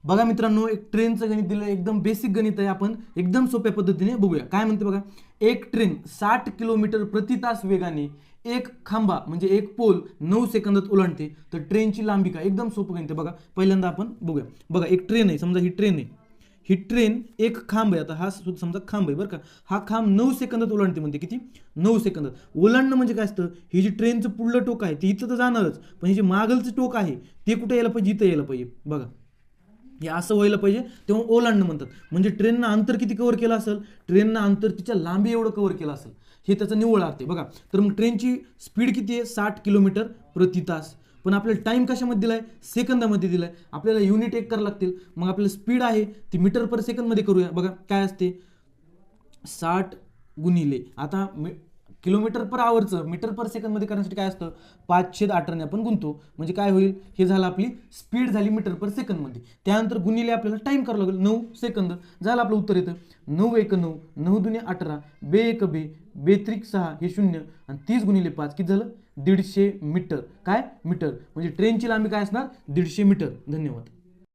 बघा मित्रांनो, एक ट्रेनचं गणित दिलं, एकदम बेसिक गणित आहे. आपण एकदम सोप्या पद्धतीने बघूया. काय म्हणते बघा, एक ट्रेन 60 किलोमीटर प्रति तास वेगाने एक खांबा म्हणजे एक पोल 9 सेकंदात ओलांडते, तर ट्रेनची लांबी काय? एकदम सोपं गणित आहे. बघा पहिल्यांदा आपण बघूया. बघा एक ट्रेन आहे, समजा ही ट्रेन आहे, ही ट्रेन एक खांब आहे. आता हा समजा खांब आहे बरं का, हा खांब 9 सेकंदात ओलांडते. म्हणते किती? 9 सेकंदात. ओलांडणं म्हणजे काय असतं, ही जी ट्रेनचं पुढलं टोक आहे ते इथं तर जाणारच, पण हे जे मागलचं टोक आहे ते कुठे यायला पाहिजे? इथं यायला पाहिजे. बघा हे असं व्हायला पाहिजे, तेव्हा ओलांडणं म्हणतात. म्हणजे ट्रेननं अंतर किती कव्हर केलं असेल? ट्रेननं अंतर तिच्या लांबी एवढं कव्हर केलं असेल, हे त्याचं निव्वळ अर्थ आहे. बघा तर मग ट्रेनची स्पीड किती आहे? 60 किलोमीटर प्रति तास. पण आपल्याला टाईम कशामध्ये दिलाय? सेकंदामध्ये दिलाय. आपल्याला युनिट एक करावं लागतील. मग आपल्याला स्पीड आहे ती मीटर पर सेकंदमध्ये करूया. बघा काय असते? 60 गुणिले, आता किलोमीटर पर आवरचं मीटर पर सेकंदमध्ये करण्यासाठी काय असतं? 5/8 आपण गुणतो. म्हणजे काय होईल? हे झालं आपली स्पीड झाली मीटर पर सेकंदमध्ये. त्यानंतर गुणिले आपल्याला टाईम करावं लागेल 9 सेकंद. झालं आपलं उत्तर येतं 9 1 9, 9 2 18, बे 1 बे, बे 3 6 हे 0 आणि 30 गुणिले 5 किती झालं? 150 मीटर. काय? मीटर. म्हणजे ट्रेनची लांबी काय असणार? 150 मीटर. धन्यवाद.